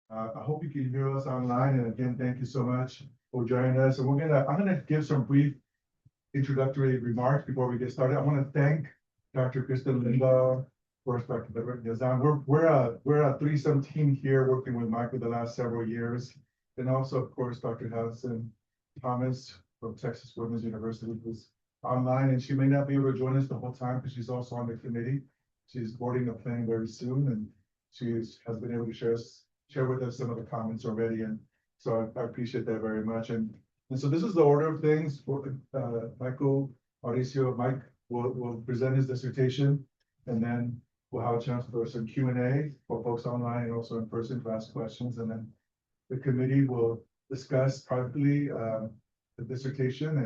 I hope you can hear us online. And again, thank you so much for joining us. And I'm gonna give some brief introductory remarks before we get started. I want to thank Dr. Kristen Linda, of course, Dr. Deborah Yazan. We're a threesome team here working with Mike for the last several years. And also, of course, Dr. Hudson Thomas from Texas Women's University, who's online, and she may not be able to join us the whole time because she's also on the committee. She's boarding a plane very soon, and has been able to share with us some of the comments already. And so I appreciate that very much. And so this is the order of things. Michael Mauricio, Mike will present his dissertation, and then we'll have a chance for some Q&A for folks online and also in person to ask questions. And then the committee will discuss privately the dissertation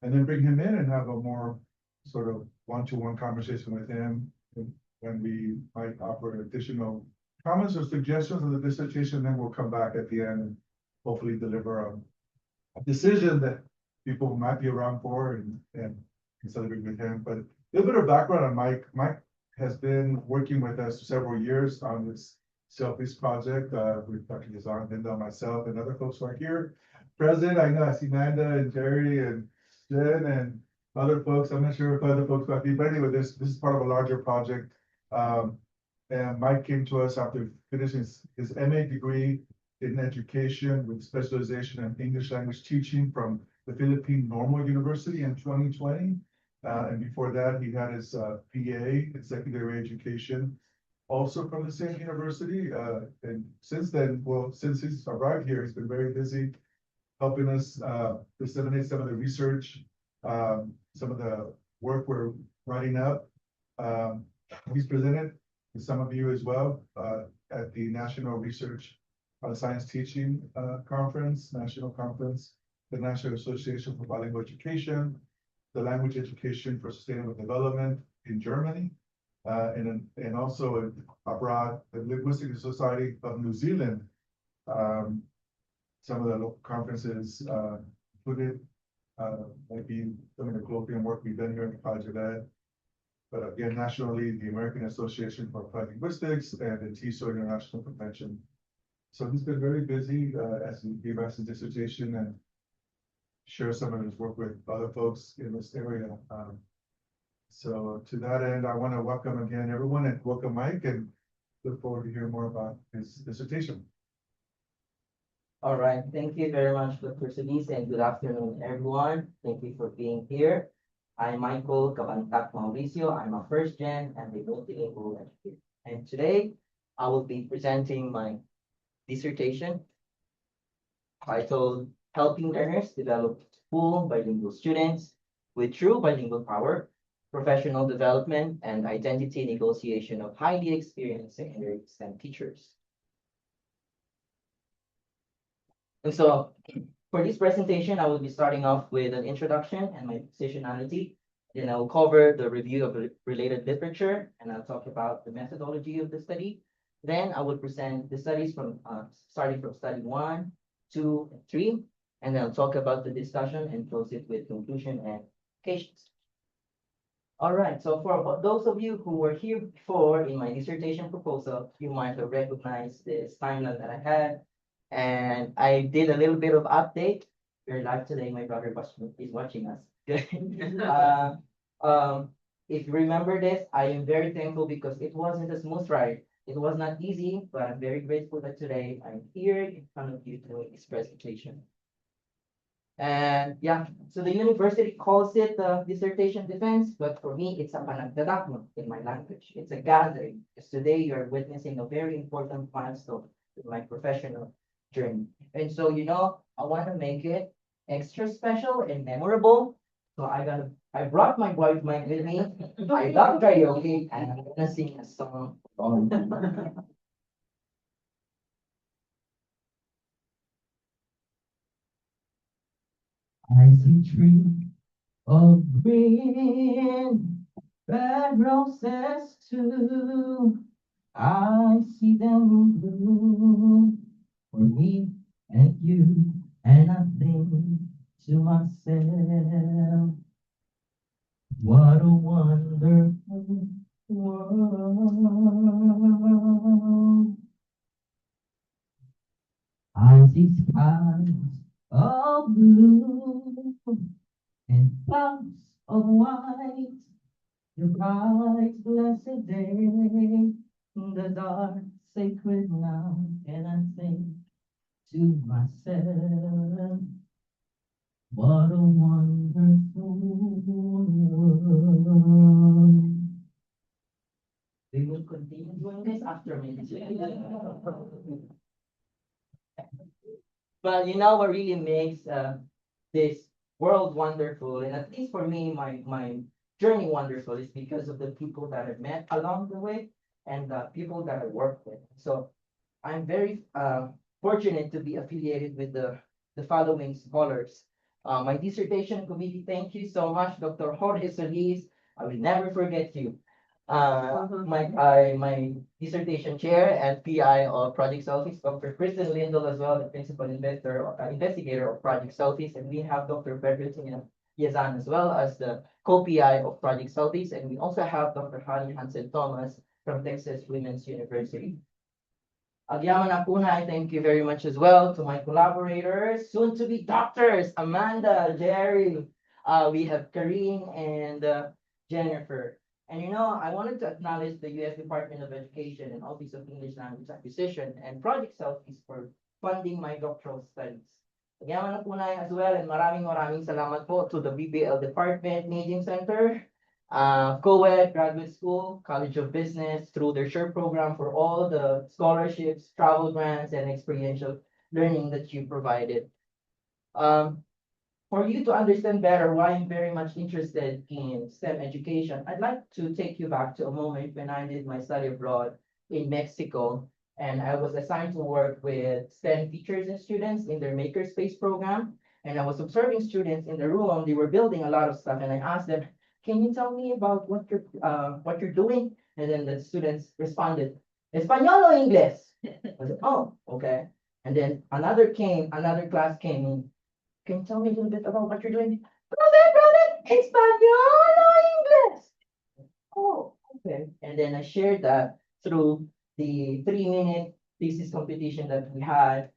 and then bring him in and have a more sort of one-to-one conversation with him when we might offer additional comments or suggestions on the dissertation. Then we'll come back at the end and hopefully deliver a decision that people might be around for and celebrate with him. But a little bit of background on Mike. Mike has been working with us several years on this Selfies project with Dr. Yazan, Linda, myself, and other folks who are here present. I know I see Amanda and Jerry and Jen and other folks. I'm not sure if other folks might be, but anyway, this is part of a larger project. And Mike came to us after finishing his MA degree in education with specialization in English language teaching from the Philippine Normal University in 2020. And before that, he had his PA in secondary education, also from the same university. And since then, well, since he's arrived here, he's been very busy helping us disseminate some of the research, some of the work we're writing up. He's presented to some of you as well at the National Research on Science Teaching National Conference, the National Association for Bilingual Education, the Language Education for Sustainable Development in Germany, and also abroad, the Linguistic Society of New Zealand. Some of the local conferences included maybe some of the colloquium work we've done here in the College of Ed. But again, nationally, the American Association for Applied Linguistics and the TESOL International Convention. So he's been very busy as he gave us his dissertation and share some of his work with other folks in this area. So to that end, I want to welcome again everyone and welcome Mike and look forward to hearing more about his dissertation. All right, thank you very much, Dr. Solis, and good afternoon, everyone. Thank you for being here. I'm Michael Cabantac Mauricio. I'm a first gen and a multilingual educator. And today I will be presenting my dissertation titled Helping Learners Develop Full Bilingual Students with True Bilingual Power, Professional Development, and Identity Negotiation of Highly Experienced Secondary STEM Teachers. And so for this presentation, I will be starting off with an introduction and my positionality. Then I will cover the review of related literature, and I'll talk about the methodology of the study. Then I will present the studies from starting from study 1, 2, and 3, and then I'll talk about the discussion and close it with conclusion and applications. All right, so for those of you who were here before in my dissertation proposal, you might have recognized this timeline that I had. And I did a little bit of update. We're live today. My brother is watching us. If you remember this, I am very thankful because it wasn't a smooth ride. It was not easy, but I'm very grateful that today I'm here in front of you doing this presentation. And yeah, so the university calls it dissertation defense, but for me, it's a panagdadakmo in my language. It's a gathering, because today you're witnessing a very important milestone in my professional journey. And so, I want to make it extra special and memorable. So I brought my wife Mike with me. I love karaoke and I'm gonna sing a song. I see trees of green, red roses too. I see them bloom for me and you, and I think to myself, what a wonderful world. rosy skies of blue and clouds of white. The bright, blessed day, the dark, sacred night, and I think to myself, what a wonderful world. We will continue doing this after me. But you know what really makes this world wonderful, and at least for me, my journey wonderful is because of the people that I've met along the way and the people that I work with. So I'm very fortunate to be affiliated with the following scholars. My dissertation committee, thank you so much, Dr. Jorge Solis. I will never forget you. My dissertation chair and PI of Project Selfies, Dr. Kristen Lindell as well, the principal investigator of Project Selfies, and we have Dr. Frederick Yazan as well as the co-PI of Project Selfies, and we also have Dr. Hani Hansen Thomas from Texas Women's University. Agyaman Apunay, thank you very much as well to my collaborators, soon to be doctors, Amanda, Jerry. We have Karine and Jennifer. And you know, I wanted to acknowledge the U.S. Department of Education and Office of English Language Acquisition and Project Selfies for funding my doctoral studies. Agyaman Apunay as well, and maraming salamat po to the BBL Department, Meeting Center, co-ed, graduate school, College of Business, through their SURE program for all the scholarships, travel grants, and experiential learning that you provided. For you to understand better why I'm very much interested in STEM education, I'd like to take you back to a moment when I did my study abroad in Mexico, and I was assigned to work with STEM teachers and students in their makerspace program. And I was observing students in the room, they were building a lot of stuff, and I asked them, can you tell me about what you're doing? And then the students responded, Espanol or English? I said, oh, okay. And then another class came in. Can you tell me a little bit about what you're doing? Profe, Espanol or English? Oh, okay. And then I shared that through the 3-minute thesis competition that we had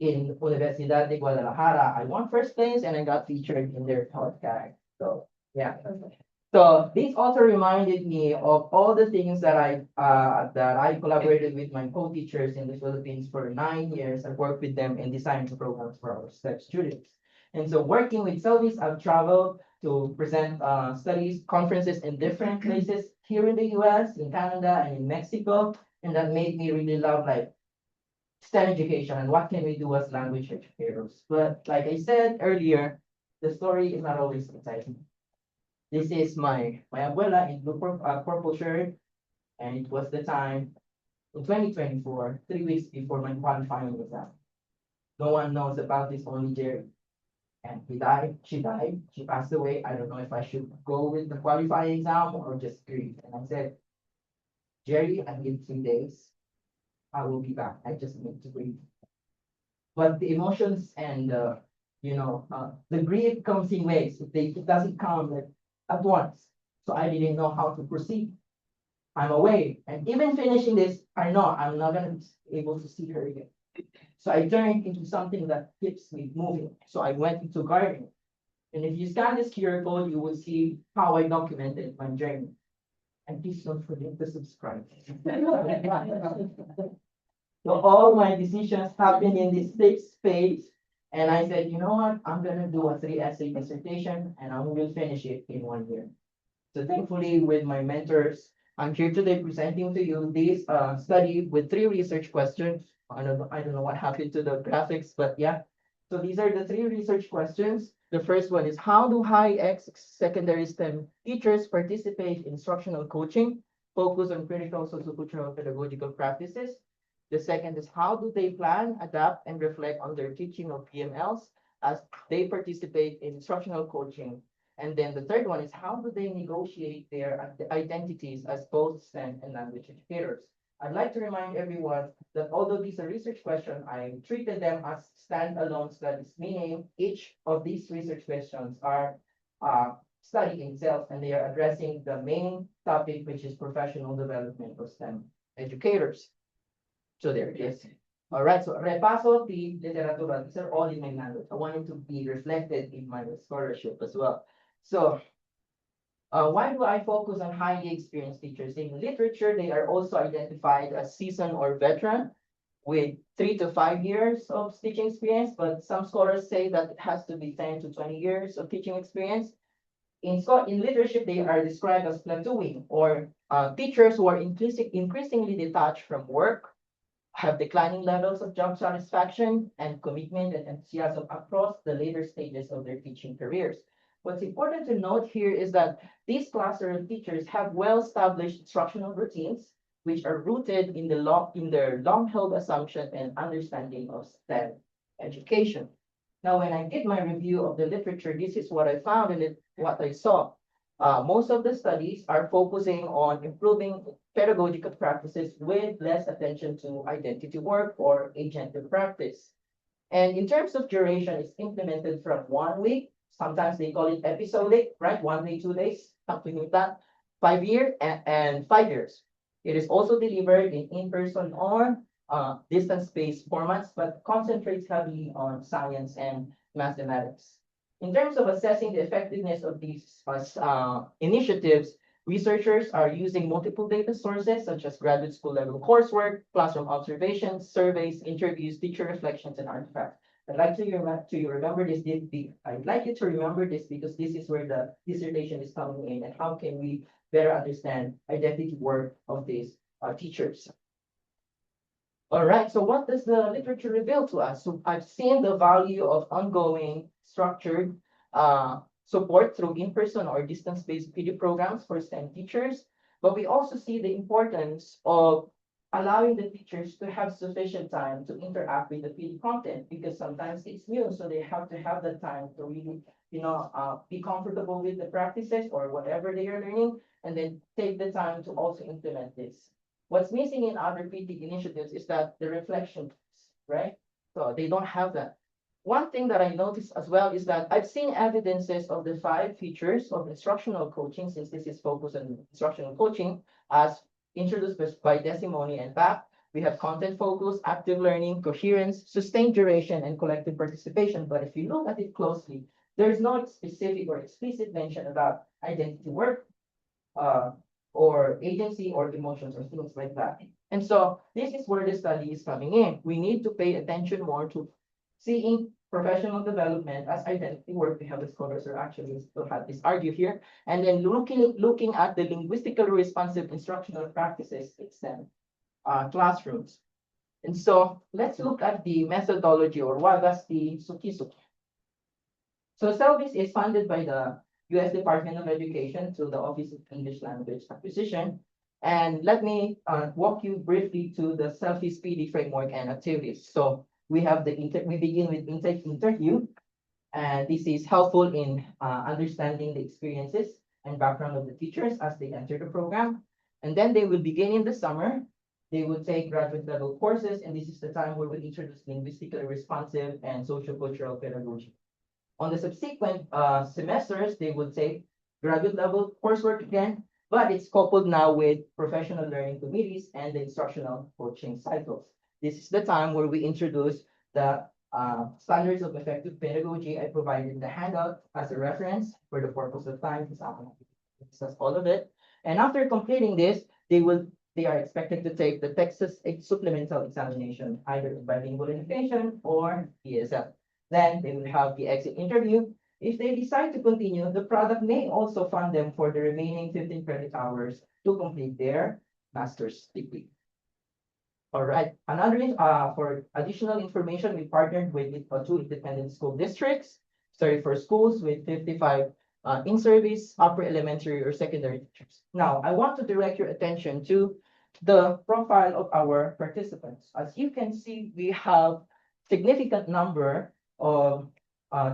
in Universidad de Guadalajara. I won first place and I got featured in their podcast. So yeah. So this also reminded me of all the things that I collaborated with my co-teachers in the Philippines for 9 years. I worked with them in designing programs for our STEP students. And so working with Selvies, I've traveled to present studies, conferences in different places here in the US, in Canada, and in Mexico. And that made me really love like STEM education and what can we do as language educators. But like I said earlier, the story is not always exciting. This is my abuela in blue purple shirt, and it was the time in 2024, 3 weeks before my qualifying exam. No one knows about this, only Jerry. And she died, she passed away. I don't know if I should go with the qualifying exam or just grieve. And I said, Jerry, I need 3 days. I will be back. I just need to breathe. But the emotions and the grief comes in waves. It doesn't come like at once. So I didn't know how to proceed. I'm away. And even finishing this, I know I'm not gonna be able to see her again. So I turned into something that keeps me moving. So I went into gardening. And if you scan this QR code, you will see how I documented my journey. And please don't forget to subscribe. So all my decisions happened in this 6 space. And I said, you know what? I'm gonna do a 3-essay dissertation and I will finish it in 1 year. So thankfully, with my mentors, I'm here today presenting to you this study with 3 research questions. I don't know what happened to the graphics, but yeah. So these are the 3 research questions. The first one is, how do high-X secondary STEM teachers participate in instructional coaching, focus on critical sociocultural pedagogical practices? The second is, how do they plan, adapt, and reflect on their teaching of PMLs as they participate in instructional coaching? And then the third one is, how do they negotiate their identities as both STEM and language educators? I'd like to remind everyone that although these are research questions, I treated them as standalone studies, meaning each of these research questions are study in itself, and they are addressing the main topic, which is professional development of STEM educators. So there it is. All right, so repaso the literatura. These are all in my manual. I want it to be reflected in my scholarship as well. So why do I focus on highly experienced teachers? In literature, they are also identified as seasoned or veteran with 3 to 5 years of teaching experience, but some scholars say that it has to be 10 to 20 years of teaching experience. In leadership, they are described as plateauing or teachers who are increasingly detached from work, have declining levels of job satisfaction and commitment and enthusiasm across the later stages of their teaching careers. What's important to note here is that these cluster of teachers have well-established instructional routines, which are rooted in their long-held assumption and understanding of STEM education. Now, when I did my review of the literature, this is what I found and what I saw. Most of the studies are focusing on improving pedagogical practices with less attention to identity work or agentive practice. And in terms of duration, it's implemented from 1 week. Sometimes they call it episodic, right? 1 week, 2 days, something like that. 5 years and 5 years. It is also delivered in-person or distance-based formats, but concentrates heavily on science and mathematics. In terms of assessing the effectiveness of these initiatives, researchers are using multiple data sources such as graduate school level coursework, classroom observations, surveys, interviews, teacher reflections, and artifacts. I'd like to you remember this. I'd like you to remember this because this is where the dissertation is coming in, and how can we better understand identity work of these teachers. All right, so what does the literature reveal to us? So I've seen the value of ongoing structured support through in-person or distance-based PD programs for STEM teachers, but we also see the importance of allowing the teachers to have sufficient time to interact with the PD content because sometimes it's new, so they have to have the time to really, be comfortable with the practices or whatever they are learning, and then take the time to also implement this. What's missing in other PD initiatives is that the reflection, right? So they don't have that. One thing that I noticed as well is that I've seen evidences of the 5 features of instructional coaching, since this is focused on instructional coaching, as introduced by Desimone and Bach. We have content focus, active learning, coherence, sustained duration, and collective participation. But if you look at it closely, there's no specific or explicit mention about identity work, or agency or emotions or things like that. And so this is where the study is coming in. We need to pay attention more to seeing professional development as identity work. We have the scholars who actually still have this argue here. And then looking at the linguistically responsive instructional practices in STEM classrooms. And so let's look at the methodology or wagas the Sukisuki. So SELVIS is funded by the U.S. Department of Education through the Office of English Language Acquisition. And let me walk you briefly to the SELFIS PD framework and activities. So we have we begin with intake interview, and this is helpful in understanding the experiences and background of the teachers as they enter the program. And then they will begin in the summer. They will take graduate level courses, and this is the time where we introduce linguistically responsive and social cultural pedagogy. On the subsequent semesters, they will take graduate level coursework again, but it's coupled now with professional learning committees and the instructional coaching cycles. This is the time where we introduce the standards of effective pedagogy. I provided the handout as a reference for the purpose of time, because I'm going to discuss all of it. And after completing this, they are expected to take the Texas supplemental examination, either in bilingual education or ESL. Then they will have the exit interview. If they decide to continue, the product may also fund them for the remaining 15 credit hours to complete their master's degree. All right, for additional information, we partnered with 2 independent school districts, 34 schools with 55 in-service, upper elementary or secondary teachers. Now, I want to direct your attention to the profile of our participants. As you can see, we have significant number of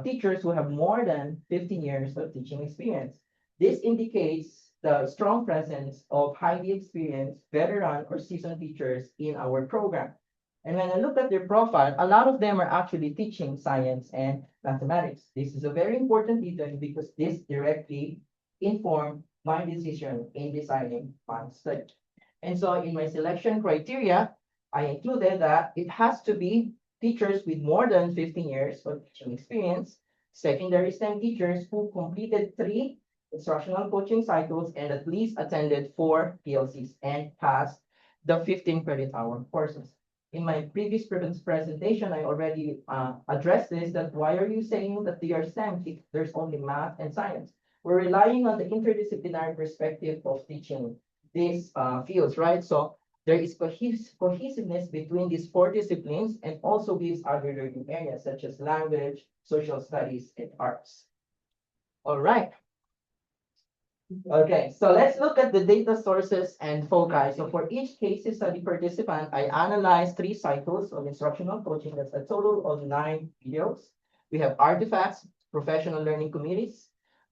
teachers who have more than 15 years of teaching experience. This indicates the strong presence of highly experienced veteran or seasoned teachers in our program. And when I look at their profile, a lot of them are actually teaching science and mathematics. This is a very important detail because this directly informed my decision in designing my study. And so in my selection criteria, I included that it has to be teachers with more than 15 years of teaching experience, secondary STEM teachers who completed 3 instructional coaching cycles and at least attended 4 PLCs and passed the 15 credit hour courses. In my previous presentation, I already addressed this, that why are you saying that they are STEM if there's only math and science? We're relying on the interdisciplinary perspective of teaching these fields, right? So there is cohesiveness between these 4 disciplines and also these other learning areas such as language, social studies, and arts. All right. Okay, so let's look at the data sources and foci. So for each case study participant, I analyzed 3 cycles of instructional coaching. That's a total of 9 videos. We have artifacts, professional learning communities,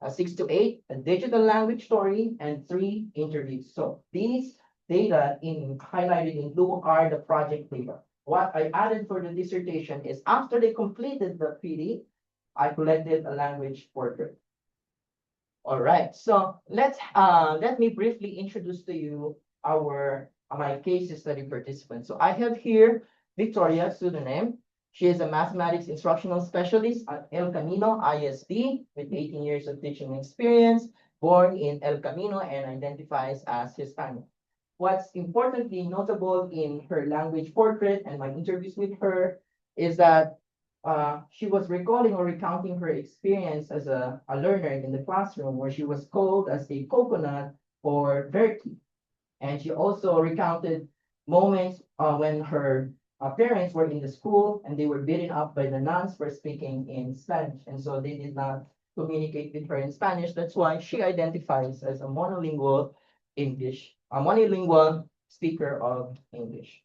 6 to 8, a digital language story, and 3 interviews. So these data highlighted in blue are the project data. What I added for the dissertation is after they completed the PD, I collected a language portrait. All right, so let me briefly introduce to you my case study participants. So I have here Victoria, pseudonym. She is a mathematics instructional specialist at El Camino ISD with 18 years of teaching experience, born in El Camino and identifies as Hispanic. What's importantly notable in her language portrait and my interviews with her is that she was recalling or recounting her experience as a learner in the classroom where she was called as a coconut or dirty. And she also recounted moments when her parents were in the school and they were beaten up by the nuns for speaking in Spanish. And so they did not communicate with her in Spanish. That's why she identifies as a monolingual speaker of English.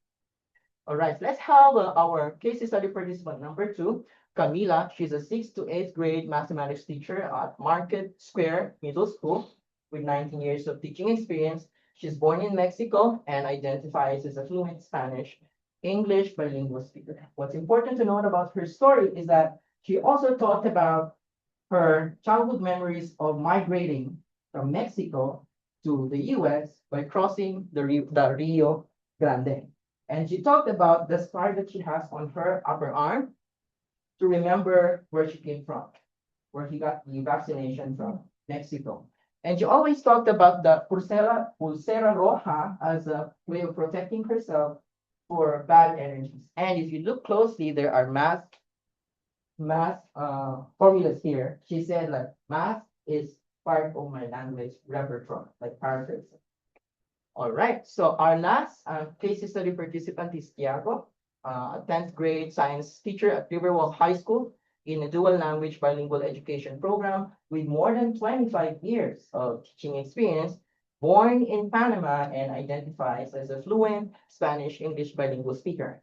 All right, let's have our case study participant number 2, Camila. She's a 6th to 8th grade mathematics teacher at Market Square Middle School with 19 years of teaching experience. She's born in Mexico and identifies as a fluent Spanish, English bilingual speaker. What's important to note about her story is that she also talked about her childhood memories of migrating from Mexico to the US by crossing the Rio Grande. And she talked about the scar that she has on her upper arm to remember where she came from, where he got the vaccination from Mexico. And she always talked about the pulsera roja as a way of protecting herself for bad energies. And if you look closely, there are math formulas here. She said like math is part of my language repertoire, like paraphrasing. All right, so our last case study participant is Tiago, a 10th grade science teacher at Riverwalk High School in a dual language bilingual education program with more than 25 years of teaching experience, born in Panama and identifies as a fluent Spanish-English bilingual speaker.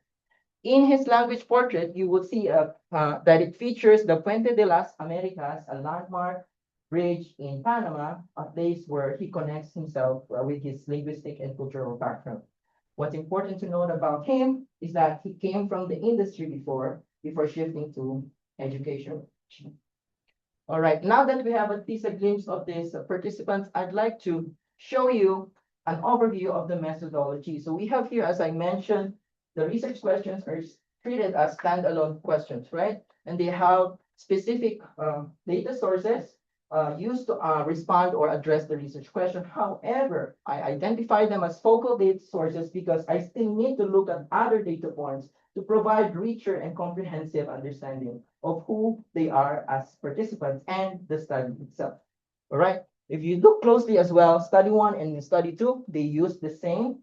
In his language portrait, you will see that it features the Puente de las Americas, a landmark bridge in Panama, a place where he connects himself with his linguistic and cultural background. What's important to note about him is that he came from the industry before shifting to education. All right, now that we have at least a glimpse of these participants, I'd like to show you an overview of the methodology. So we have here, as I mentioned, the research questions are treated as standalone questions, right? And they have specific data sources used to respond or address the research question. However, I identify them as focal data sources because I still need to look at other data points to provide richer and comprehensive understanding of who they are as participants and the study itself. All right. If you look closely as well, study 1 and study 2, they use the same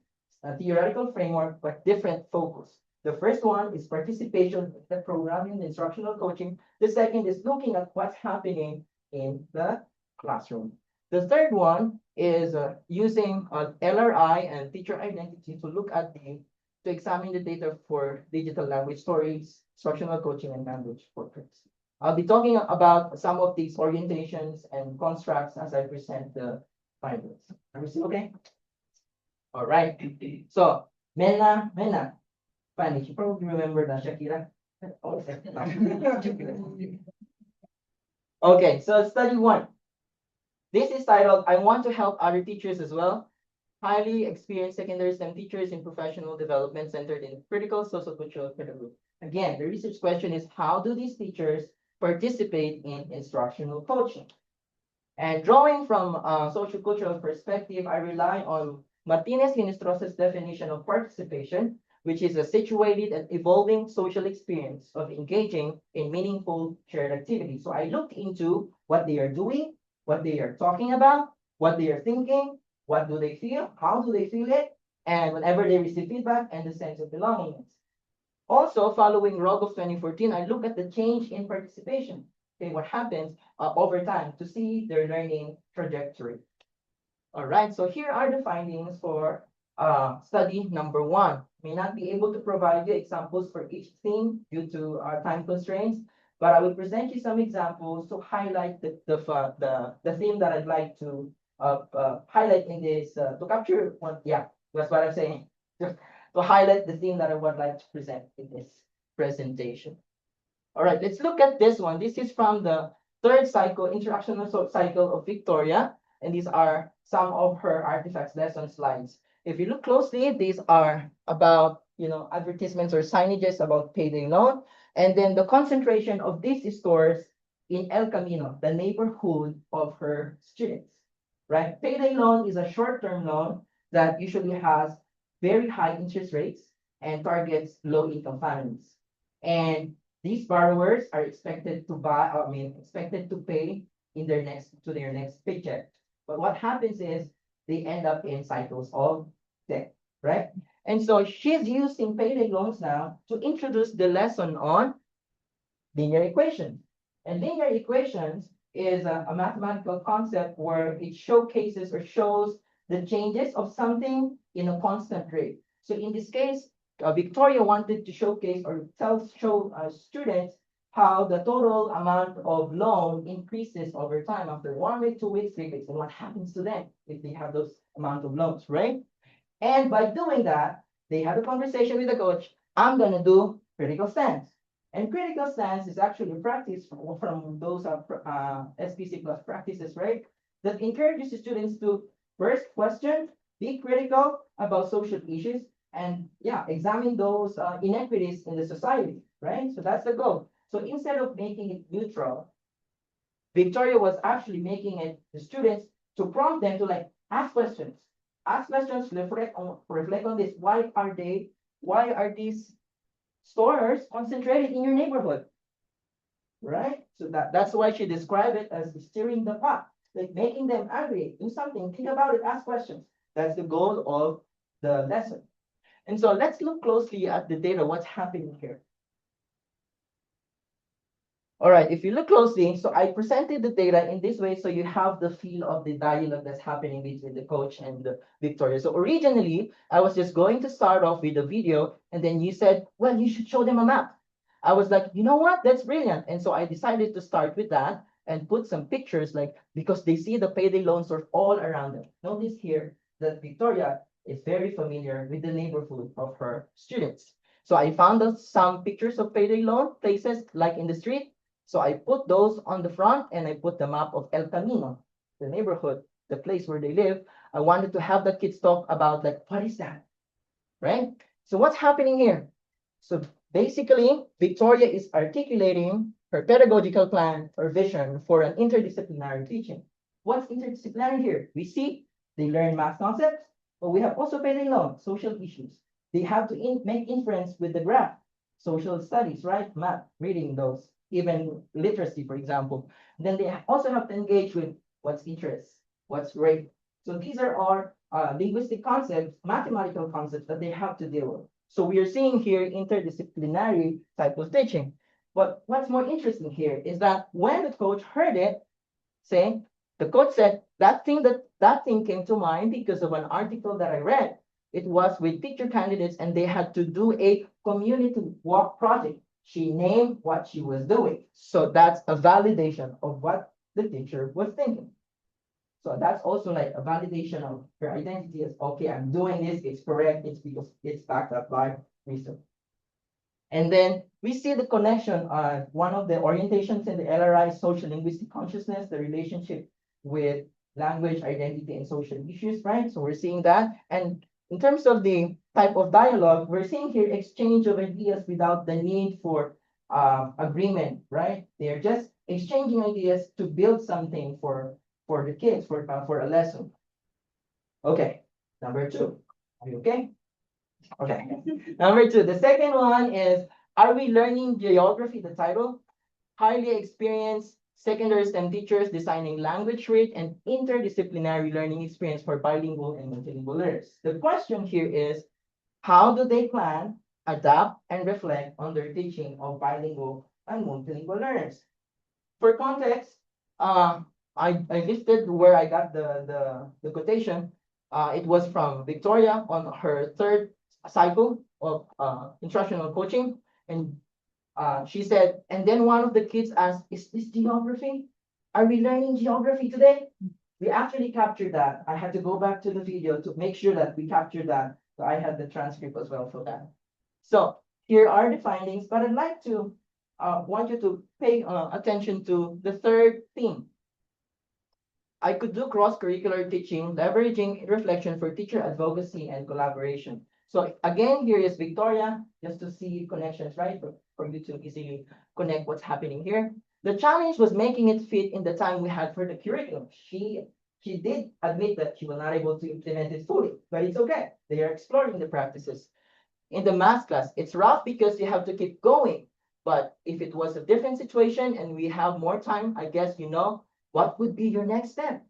theoretical framework, but different focus. The first one is participation in the programming, the instructional coaching. The second is looking at what's happening in the classroom. The third one is using LRI and teacher identity to look at to examine the data for digital language stories, instructional coaching, and language portraits. I'll be talking about some of these orientations and constructs as I present the findings. Are we still okay? All right. So, Mena, Spanish. You probably remember the Shakira. Okay, so study 1. This is titled, I want to help other teachers as well. highly experienced secondary STEM teachers in professional development centered in critical social cultural pedagogy. Again, the research question is how do these teachers participate in instructional coaching? And drawing from a social cultural perspective, I rely on Martinez-Hinestrosa's definition of participation, which is a situated and evolving social experience of engaging in meaningful shared activities. So I looked into what they are doing, what they are talking about, what they are thinking, what do they feel, how do they feel it, and whenever they receive feedback and the sense of belongingness. Also, following ROG of 2014, I look at the change in participation. Okay, what happens over time to see their learning trajectory. All right, so here are the findings for study number 1. May not be able to provide you examples for each theme due to time constraints, but I will present you some examples to highlight the theme that I'd like to highlight in this, to capture one, yeah, that's what I'm saying. To highlight the theme that I would like to present in this presentation. All right, let's look at this one. This is from the third cycle, introductional cycle of Victoria, and these are some of her artifacts, lesson slides. If you look closely, these are about, advertisements or signages about payday loan, and then the concentration of these stores in El Camino, the neighborhood of her students, right? Payday loan is a short-term loan that usually has very high interest rates and targets low-income families. And these borrowers are expected to pay in their next paycheck. But what happens is they end up in cycles of debt, right? And so she's using payday loans now to introduce the lesson on linear equations. And linear equations is a mathematical concept where it showcases or shows the changes of something in a constant rate. So in this case, Victoria wanted to showcase or show students how the total amount of loan increases over time after 1 week, 2 weeks, 3 weeks, and what happens to them if they have those amount of loans, right? And by doing that, they had a conversation with the coach. I'm gonna do critical stance. And critical stance is actually a practice from those SPC plus practices, right? That encourages the students to first question, be critical about social issues, and examine those inequities in the society, right? So that's the goal. So instead of making it neutral, Victoria was actually making it the students to prompt them to ask questions, reflect on this. Why are these stores concentrated in your neighborhood, right? So that's why she described it as stirring the pot, like making them angry, do something, think about it, ask questions. That's the goal of the lesson. And so let's look closely at the data, what's happening here. All right, if you look closely, so I presented the data in this way so you have the feel of the dialogue that's happening between the coach and the Victoria. So originally, I was just going to start off with a video, and then you said, well, you should show them a map. I was like, you know what, that's brilliant. And so I decided to start with that and put some pictures, because they see the payday loans are all around them. Notice here that Victoria is very familiar with the neighborhood of her students. So I found some pictures of payday loan places like in the street. So I put those on the front and I put the map of El Camino, the neighborhood, the place where they live. I wanted to have the kids talk about what is that, right? So what's happening here? So basically, Victoria is articulating her pedagogical plan or vision for an interdisciplinary teaching. What's interdisciplinary here? We see they learn math concepts, but we have also payday loan, social issues. They have to make inference with the graph, social studies, right? Math, reading those, even literacy, for example. Then they also have to engage with what's interest, what's rate. So these are all linguistic concepts, mathematical concepts that they have to deal with. So we are seeing here interdisciplinary type of teaching. But what's more interesting here is that when the coach heard it, the coach said, that thing came to mind because of an article that I read. It was with teacher candidates and they had to do a community walk project. She named what she was doing. So that's a validation of what the teacher was thinking. So that's also a validation of her identity as, okay, I'm doing this, it's correct, it's because it's backed up by research. And then we see the connection on one of the orientations in the LRI, social linguistic consciousness, the relationship with language, identity, and social issues, right? So we're seeing that. And in terms of the type of dialogue, we're seeing here exchange of ideas without the need for agreement, right? They're just exchanging ideas to build something for the kids, for a lesson. Okay, number two. Are you okay? Okay. Number two, the second one is, are we learning geography, the title? Highly experienced secondary STEM teachers designing language-rich and interdisciplinary learning experience for bilingual and multilingual learners. The question here is, how do they plan, adapt, and reflect on their teaching of bilingual and multilingual learners? For context, I listed where I got the quotation. It was from Victoria on her third cycle of instructional coaching. And she said, and then one of the kids asked, is this geography? Are we learning geography today? We actually captured that. I had to go back to the video to make sure that we captured that. So I had the transcript as well for that. So here are the findings, but I'd like to want you to pay attention to the third theme. I could do cross-curricular teaching, leveraging reflection for teacher advocacy and collaboration. So again, here is Victoria, just to see connections, right? For you to easily connect what's happening here. The challenge was making it fit in the time we had for the curriculum. She did admit that she was not able to implement it fully, but it's okay. They are exploring the practices. In the math class, it's rough because you have to keep going. But if it was a different situation and we have more time, I guess you know what would be your next step.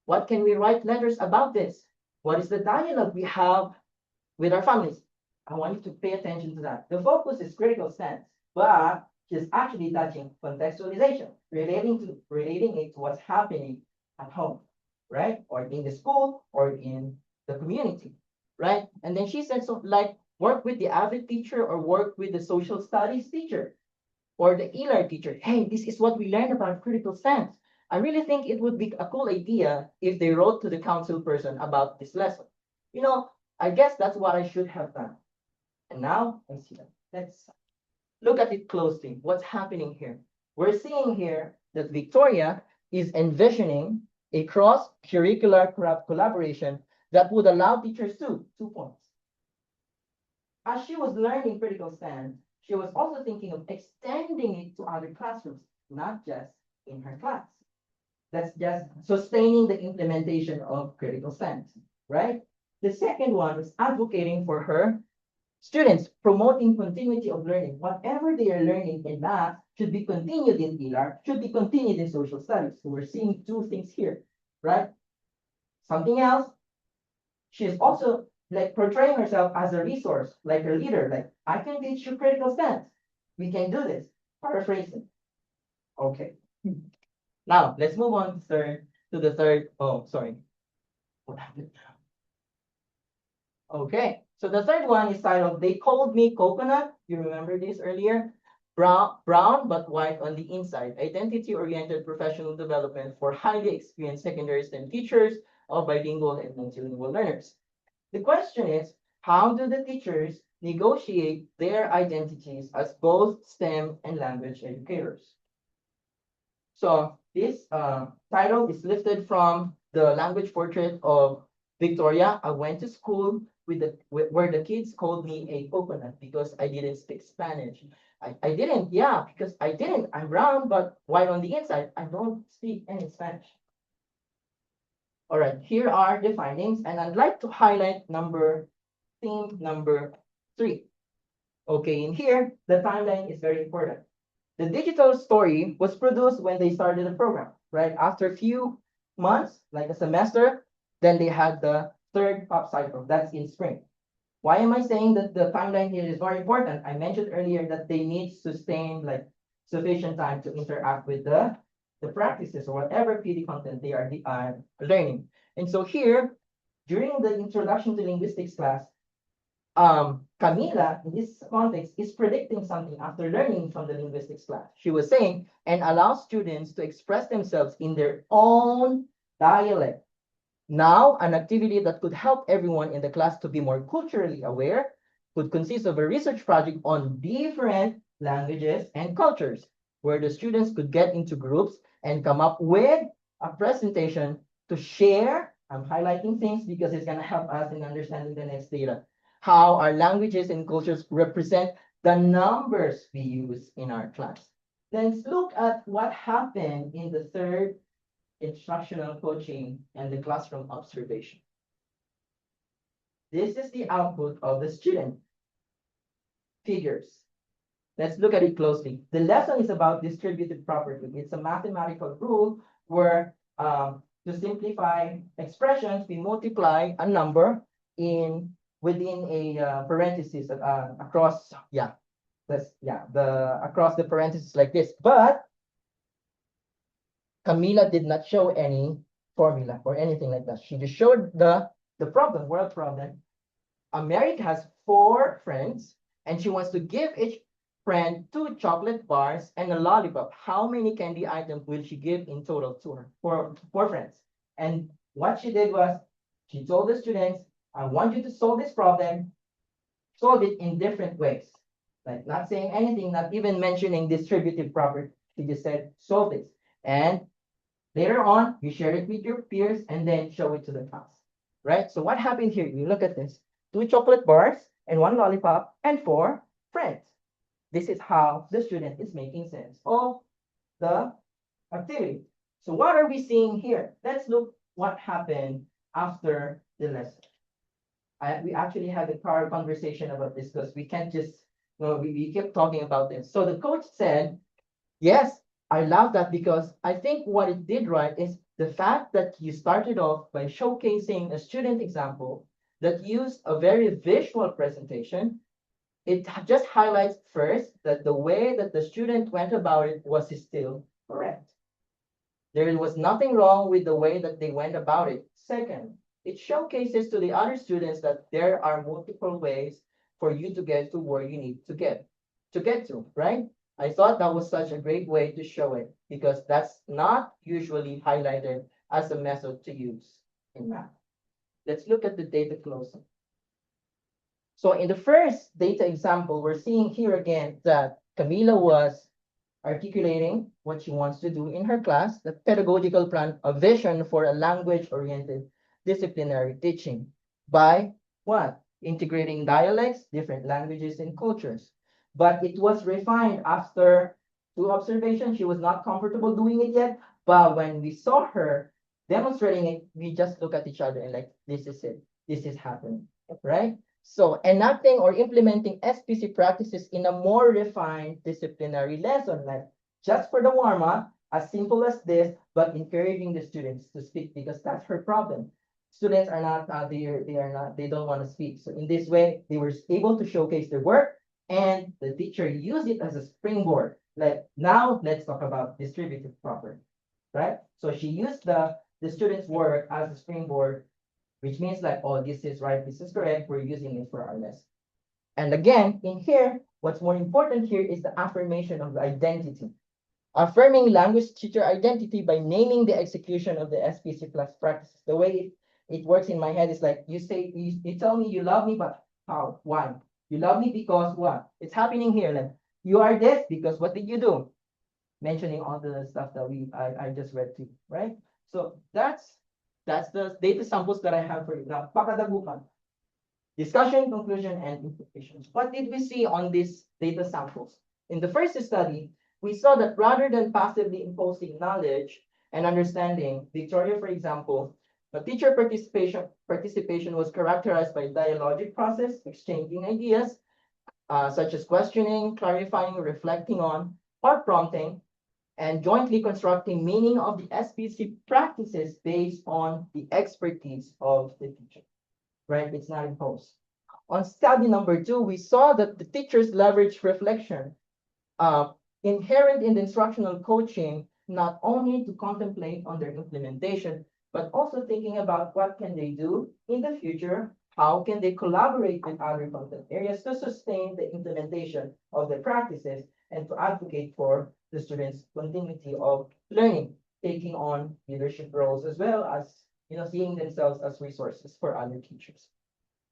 What can we write letters about this? What is the dialogue we have with our families? I want you to pay attention to that. The focus is critical stance, but she's actually touching contextualization, relating it to what's happening at home, right? Or in the school or in the community, right? And then she said, so like work with the avid teacher or work with the social studies teacher or the ELAR teacher. Hey, this is what we learned about critical stance. I really think it would be a cool idea if they wrote to the council person about this lesson. You know, I guess that's what I should have done. And now I see that. Let's look at it closely. What's happening here? We're seeing here that Victoria is envisioning a cross-curricular collaboration that would allow teachers to, 2 points. As she was learning critical stance, she was also thinking of extending it to other classrooms, not just in her class. That's just sustaining the implementation of critical stance, right? The second one is advocating for her students, promoting continuity of learning. Whatever they are learning in math should be continued in ELAR, should be continued in social studies. So we're seeing two things here, right? Something else, she's also like portraying herself as a resource, like a leader, like I can teach you critical stance. We can do this. Paraphrasing. Okay. Now let's move on to the third. Oh, sorry. What happened? Okay. So the third one is titled They Called Me Coconut. You remember this earlier? Brown but white on the inside. Identity-oriented professional development for highly experienced secondary STEM teachers of bilingual and multilingual learners. The question is, how do the teachers negotiate their identities as both STEM and language educators? So this title is lifted from the language portrait of Victoria. I went to school where the kids called me a coconut because I didn't speak Spanish. I didn't, yeah, because I didn't. I'm brown, but white on the inside. I don't speak any Spanish. All right, here are the findings, and I'd like to highlight theme number 3. Okay, in here, the timeline is very important. The digital story was produced when they started the program, right? After a few months, like a semester, then they had the third pop cycle. That's in spring. Why am I saying that the timeline here is very important? I mentioned earlier that they need sustained, like sufficient time to interact with the practices or whatever PD content they are learning. And so here, during the introduction to linguistics class, Camila, in this context, is predicting something after learning from the linguistics class. She was saying, and allow students to express themselves in their own dialect. Now, an activity that could help everyone in the class to be more culturally aware could consist of a research project on different languages and cultures, where the students could get into groups and come up with a presentation to share. I'm highlighting things because it's going to help us in understanding the next data. How our languages and cultures represent the numbers we use in our class. Let's look at what happened in the third instructional coaching and the classroom observation. This is the output of the student figures. Let's look at it closely. The lesson is about distributive property. It's a mathematical rule where to simplify expressions, we multiply a number within a parenthesis across across the parentheses like this. But Camila did not show any formula or anything like that. She just showed the world problem. America has 4 friends, and she wants to give each friend 2 chocolate bars and a lollipop. How many candy items will she give in total to her? 4 friends. And what she did was, she told the students, I want you to solve this problem, solve it in different ways. Like not saying anything, not even mentioning distributive property. She just said, solve this. And later on, you share it with your peers and then show it to the class. Right? So what happened here? You look at this. 2 chocolate bars and 1 lollipop and 4 friends. This is how the student is making sense of the activity. So what are we seeing here? Let's look what happened after the lesson. We actually had a car conversation about this because we can't just, we kept talking about this. So the coach said, yes, I love that because I think what it did right is the fact that you started off by showcasing a student example that used a very visual presentation. It just highlights first that the way that the student went about it was still correct. There was nothing wrong with the way that they went about it. Second, it showcases to the other students that there are multiple ways for you to get to where you need to get to, right? I thought that was such a great way to show it because that's not usually highlighted as a method to use in math. Let's look at the data closer. So in the first data example, we're seeing here again that Camila was articulating what she wants to do in her class, the pedagogical plan, a vision for a language-oriented disciplinary teaching by what? Integrating dialects, different languages and cultures. But it was refined after 2 observations. She was not comfortable doing it yet, but when we saw her demonstrating it, we just look at each other and like, this is it. This is happening, right? So enacting or implementing SPC practices in a more refined disciplinary lesson, like just for the warm-up, as simple as this, but encouraging the students to speak because that's her problem. Students are not, they don't want to speak. So in this way, they were able to showcase their work and the teacher used it as a springboard. Like now let's talk about distributive property, right? So she used the students' work as a springboard, which means like, oh, this is right, this is correct, we're using it for our lesson. And again, in here, what's more important here is the affirmation of the identity. Affirming language teacher identity by naming the execution of the SPC plus practices. The way it works in my head is like, you say, you tell me you love me, but how? Why? You love me because what? It's happening here. Like, you are this because what did you do? Mentioning all the stuff that I just read to you, right? So that's the data samples that I have for you. Now, pakadagupan. Discussion, conclusion, and implications. What did we see on these data samples? In the first study, we saw that rather than passively imposing knowledge and understanding, Victoria, for example, the teacher participation was characterized by dialogic process, exchanging ideas, such as questioning, clarifying, reflecting on, or prompting, and jointly constructing meaning of the SPC practices based on the expertise of the teacher, right? It's not imposed. On study number 2, we saw that the teachers leverage reflection inherent in the instructional coaching, not only to contemplate on their implementation, but also thinking about what can they do in the future, how can they collaborate with other content areas to sustain the implementation of the practices and to advocate for the students' continuity of learning, taking on leadership roles as well as seeing themselves as resources for other teachers.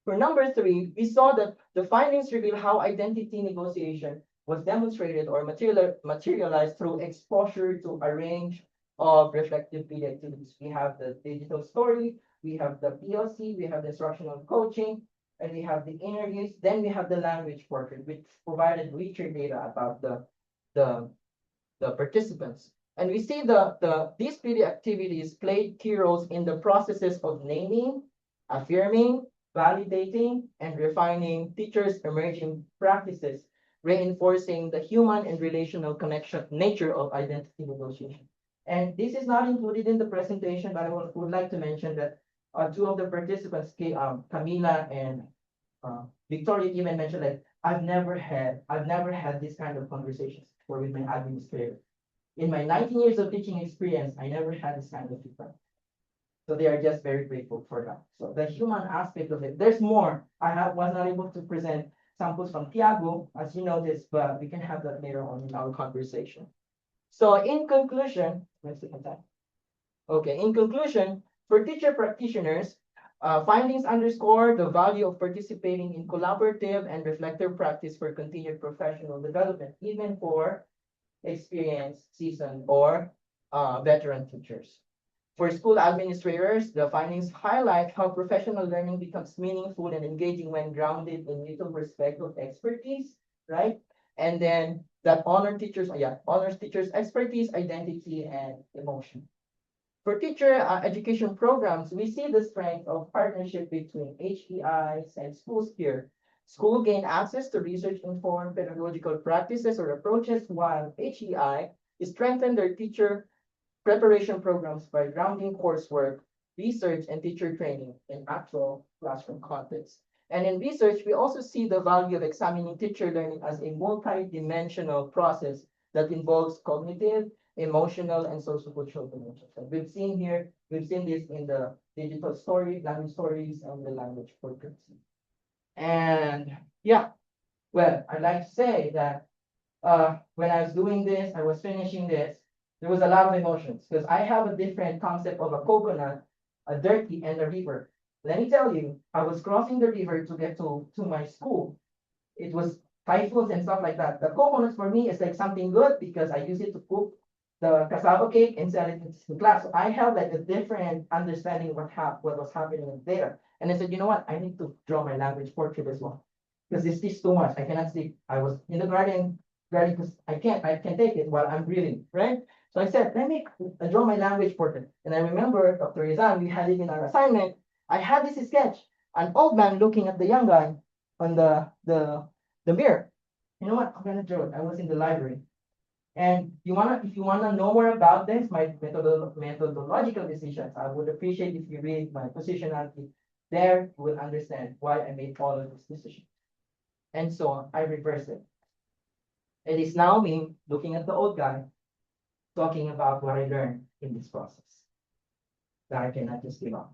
For number 3, we saw that the findings reveal how identity negotiation was demonstrated or materialized through exposure to a range of reflective PD activities. We have the digital story, we have the PLC, we have the instructional coaching, and we have the interviews. Then we have the language portrait, which provided richer data about the, the participants. And we see these PD activities played key roles in the processes of naming, affirming, validating, and refining teachers' emerging practices, reinforcing the human and relational connection nature of identity negotiation. And this is not included in the presentation, but I would like to mention that two of the participants, Camila and Victoria, even mentioned like I've never had this kind of conversations before with my administrator. In my 19 years of teaching experience, I never had this kind of feedback. So they are just very grateful for that. So the human aspect of it, there's more. Was not able to present samples from Tiago, as you noticed, but we can have that later on in our conversation. So in conclusion, for teacher practitioners, findings underscore the value of participating in collaborative and reflective practice for continued professional development, even for experienced, seasoned, or veteran teachers. For school administrators, the findings highlight how professional learning becomes meaningful and engaging when grounded in mutual respect of expertise, right? And then that honors teachers' expertise, identity, and emotion. For teacher education programs, we see the strength of partnership between HEIs and schools here. School gain access to research-informed pedagogical practices or approaches, while HEI strengthen their teacher preparation programs by grounding coursework, research, and teacher training in actual classroom context. And in research, we also see the value of examining teacher learning as a multi-dimensional process that involves cognitive, emotional, and social-cultural dimensions. And we've seen this in the digital story, language stories, and the language portraits. And yeah, well, I'd like to say that when I was doing this, I was finishing this, there was a lot of emotions because I have a different concept of a coconut, a dirty, and a river. Let me tell you, I was crossing the river to get to my school. It was typhoons and stuff like that. The coconuts for me is like something good because I use it to cook the cassava cake and sell it in class. So I have like a different understanding of what was happening there. And I said, you know what? I need to draw my language portrait as well because it's just too much. I cannot sleep. I was in the garden because I can't take it while I'm breathing, right? So I said, let me draw my language portrait. And I remember Dr. Rizan, we had it in our assignment. I had this sketch, an old man looking at the young guy on the mirror. You know what? I'm gonna draw it. I was in the library. And if you wanna know more about this, my methodological decisions, I would appreciate if you read my positionality. There you will understand why I made all of these decisions. And so I reversed it. It is now me looking at the old guy, talking about what I learned in this process. That I cannot just give up.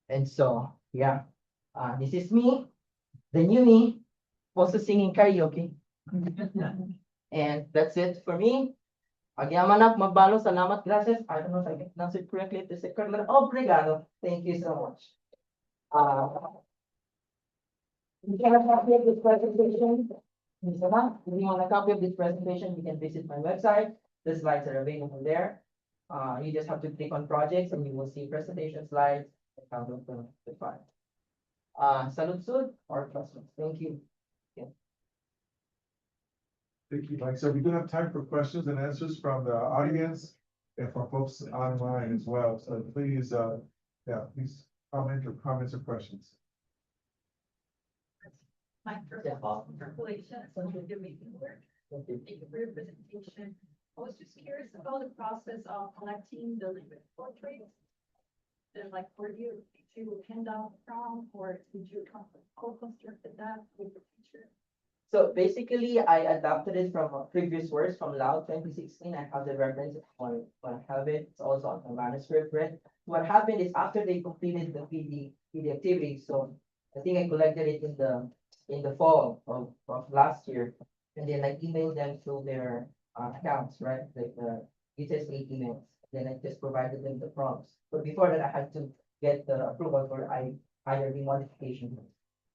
And so, yeah, this is me, the new me, also singing karaoke. And that's it for me. Agyamanap, magbalo, salamat, gracias. I don't know if I can pronounce it correctly. This is obrigado. Thank you so much. You can have a copy of this presentation. If you want a copy of this presentation, you can visit my website. The slides are available there. You just have to click on projects and you will see presentation slides and download the file. Salud sud or questions. Thank you. Thank you, Mike. So we do have time for questions and answers from the audience and from folks online as well. So please, please comments or questions. My first congratulations on the amazing work. Thank you for your presentation. I was just curious about the process of collecting the liquid portraits. Then, like, did you hand out from, or did you co-construct that with the teacher? So basically, I adapted it from a previous works from Lao 2016. I have the reference on I have it. It's also on the manuscript, right? What happened is after they completed the PD activity, so I think I collected it in the fall of last year, and then I emailed them through their accounts, right? Like the ETS8 emails. Then I just provided them the prompts. But before that, I had to get the approval for IRB modification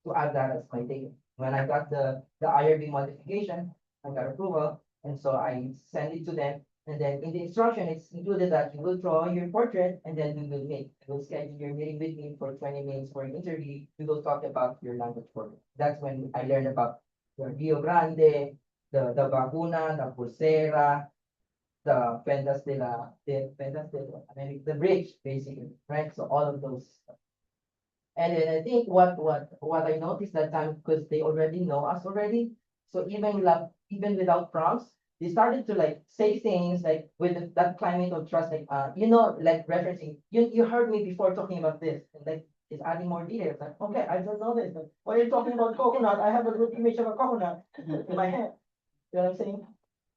to add that as my data. When I got the IRB modification, I got approval, and so I sent it to them. And then in the instruction, it's included that you will draw your portrait and then we will meet. We'll schedule your meeting with me for 20 minutes for an interview. We will talk about your language portrait. That's when I learned about the Rio Grande, the Vacuna, the Pulsera, the I mean, the bridge basically, right? So all of those. And then I think what I noticed that time, because they already know us already, so even without prompts, they started to like say things like with that climate of trust, like like referencing, you heard me before talking about this, and like it's adding more details. Like, okay, I don't know this. But why are you talking about coconut? I have a good image of a coconut in my head. You know what I'm saying?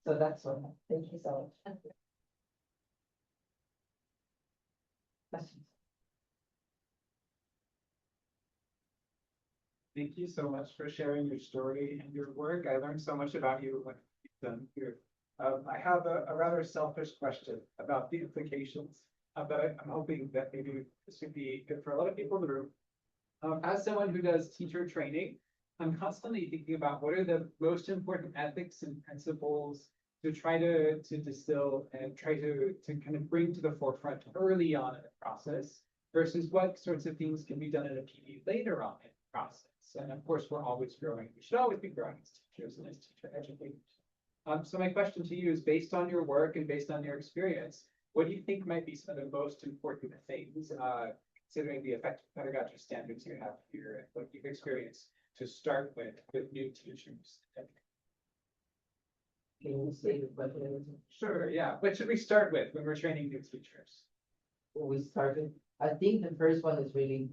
So that's what. Thank you so much. Questions? Thank you so much for sharing your story and your work. I learned so much about you when you've done here. I have a rather selfish question about the implications, but I'm hoping that maybe this would be good for a lot of people in the room. As someone who does teacher training, I'm constantly thinking about what are the most important ethics and principles to try to distill and try to kind of bring to the forefront early on in the process versus what sorts of things can be done in a PD later on in the process. And of course, we're always growing. We should always be growing as teachers and as teacher educators. So my question to you is, based on your work and based on your experience, what do you think might be some of the most important things, considering the effective pedagogy standards you have here and what you've experienced, to start with new teachers? Can you say the question? Sure, yeah. What should we start with when we're training new teachers? We started, I think the first one is really,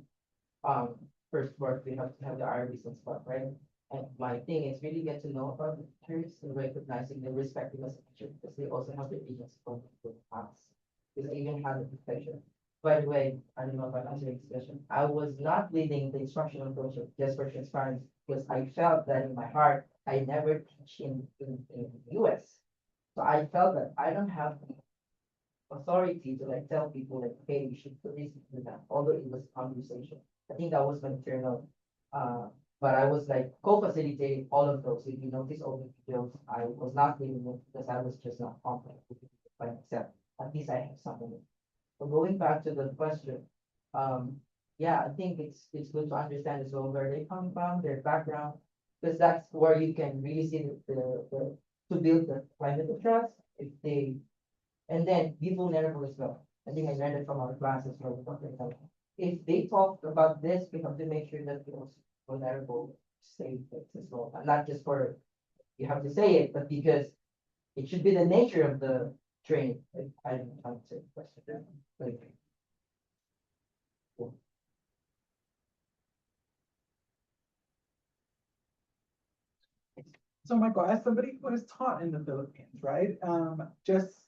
first work, we have to have the IRBs and stuff, right? And my thing is really get to know about the teachers and recognizing them, respecting as a teacher, because they also have their agency from the past. Because I even had a profession. By the way, I don't know if I'm answering this question. I was not leading the instructional project just for transparency, because I felt that in my heart, I never teach in US. So I felt that I don't have authority to like tell people like, hey, you should put this in that, although it was conversation. I think that was my internal, but I was like co-facilitating all of those. If you notice all the videos, I was not leading it because I was just not confident by myself. At least I have something. So going back to the question, yeah, I think it's good to understand as well where they come from, their background, because that's where you can really see the to build the climate of trust. If they and then be vulnerable as well. I think I learned it from our class as well. If they talk about this, we have to make sure that we also vulnerable say it as well. And not just for you have to say it, but because it should be the nature of the training. I don't know how to say the question. Like, cool. So Michael, as somebody who has taught in the Philippines, right? Just,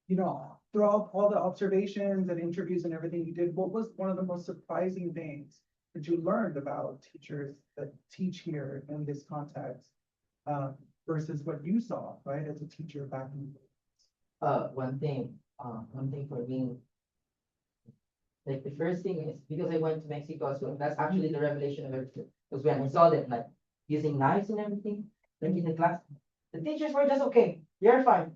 throughout all the observations and interviews and everything you did, what was one of the most surprising things that you learned about teachers that teach here in this context, versus what you saw, right, as a teacher back in the Philippines? One thing for me, like the first thing is because I went to Mexico, so that's actually the revelation of everything. Because when I saw them like using knives and everything, like in the class, the teachers were just okay, they're fine.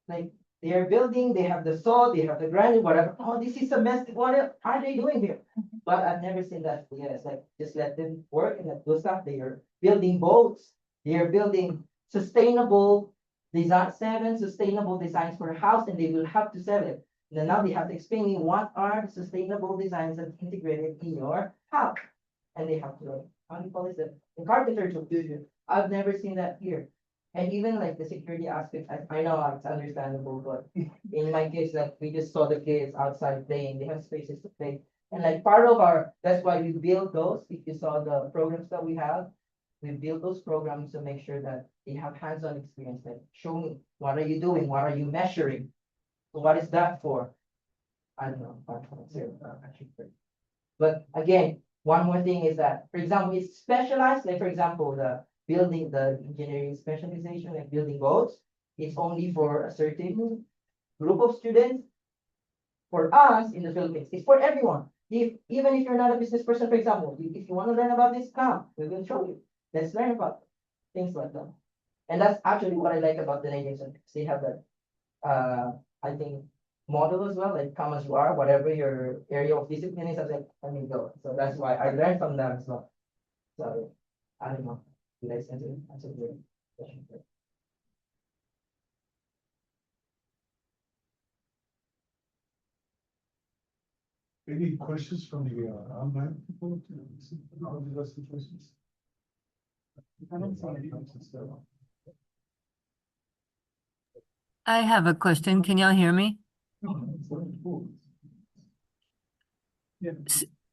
Like they are building, they have the saw, they have the grinder, whatever. Oh, this is a mess. What are they doing here? But I've never seen that. Yeah, it's like just let them work and let do stuff. They are building boats. They are building sustainable design, 7 sustainable designs for a house, and they will have to sell it. And then now they have to explain me what are the sustainable designs that's integrated in your house. And they have to, how do you call this? The carpenters will do it. I've never seen that here. And even like the security aspect, I know it's understandable, but in my case, like we just saw the kids outside playing, they have spaces to play. And like part of that's why we build those. If you saw the programs that we have, we build those programs to make sure that they have hands-on experience. Like, show me, what are you doing? What are you measuring? So what is that for? I don't know. But again, one more thing is that, for example, it's specialized, like for example, the engineering specialization, like building boats, it's only for a certain group of students. For us in the Philippines, it's for everyone. Even if you're not a business person, for example, if you want to learn about this, come, we will show you. Let's learn about things like that. And that's actually what I like about the Natives. They have that I think, model as well, like come as you are, whatever your area of discipline is, I was like, let me go. So that's why I learned from that as well. So, I don't know, did I answer the question? Any questions from the online people? All of those situations? I have a question. Can y'all hear me?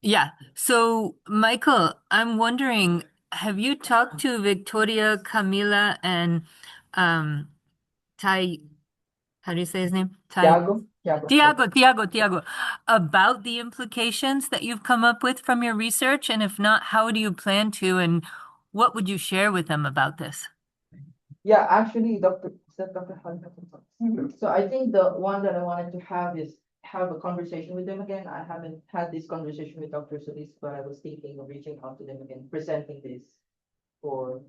Yeah. So, Michael, I'm wondering, have you talked to Victoria, Camila, and Ty? How do you say his name? Tiago, about the implications that you've come up with from your research? And if not, how do you plan to, and what would you share with them about this? Yeah, actually, is that Dr. So I think the one that I wanted to have is have a conversation with them again. I haven't had this conversation with Dr. Solis, but I was thinking of reaching out to them again, presenting this for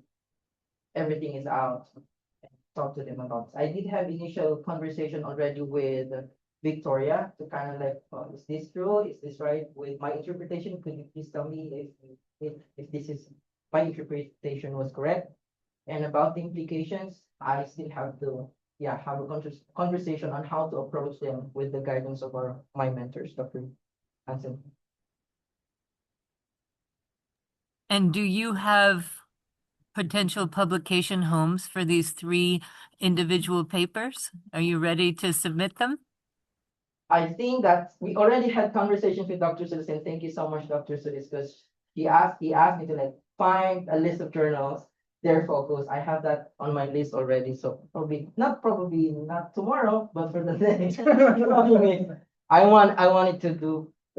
everything is out. Talk to them about this. I did have initial conversation already with Victoria to kind of like, is this true? Is this right? With my interpretation, could you please tell me if this is my interpretation was correct? And about the implications, I still have to, yeah, have a conversation on how to approach them with the guidance of my mentors, Dr. Hansen. And do you have potential publication homes for these 3 individual papers? Are you ready to submit them? I think that we already had conversations with Dr. Solis, and thank you so much, Dr. Solis, because he asked me to like find a list of journals, their focus. I have that on my list already, so probably not tomorrow, but for the next. I wanted to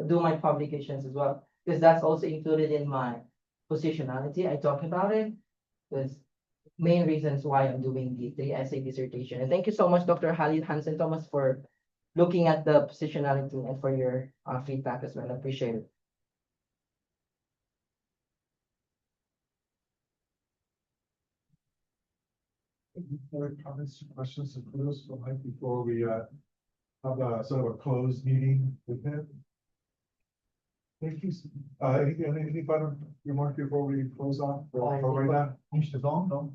do my publications as well, because that's also included in my positionality. I talk about it, because main reasons why I'm doing the essay dissertation. And thank you so much, Dr. Halid Hansen Thomas, for looking at the positionality and for your feedback as well. I appreciate it. Other comments, questions, and kudos for Mike before we have a sort of a closed meeting with him? Thank you. Any final remarks before we close off for right now? No.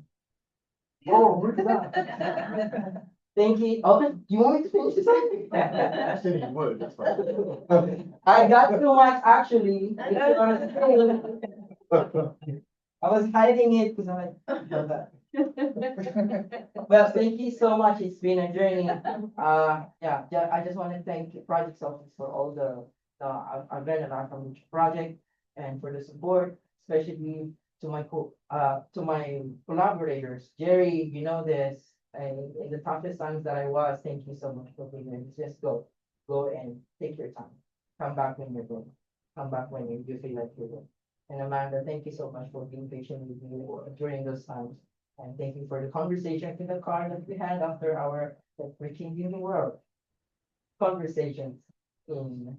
Oh, look at that. Thank you. Okay, do you want me to finish this? I said you would, that's fine. I got too much actually. I was hiding it because I'm like, well, thank you so much. It's been a journey. Yeah, I just want to thank the project office for all I've learned a lot from each project and for the support, especially to my collaborators. Jerry, you know this, and in the toughest times that I was, thank you so much for being there. Just go and take your time. Come back when you're good. Come back when you feel like you're good. And Amanda, thank you so much for being patient with me during those times. And thank you for the conversation in the car that we had after our We're Changing the World conversations in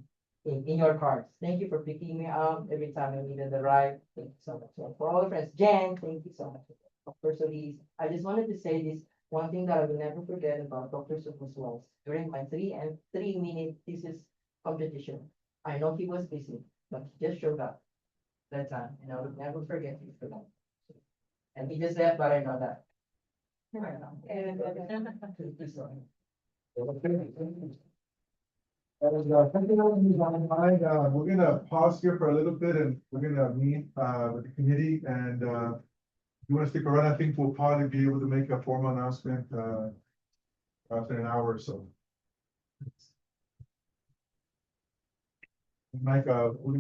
your cars. Thank you for picking me up every time I needed the ride. Thank you so much. So for all the friends, Jen, thank you so much. Dr. Solis, I just wanted to say this one thing that I will never forget about Dr. Solis was during my 3-minute thesis competition. I know he was busy, but he just showed up that time, and I will never forget you for that. And he just left, but I know that. We're gonna pause here for a little bit and we're gonna meet with the committee and if you wanna stick around, I think we'll probably be able to make a formal announcement after an hour or so. Mike, we're gonna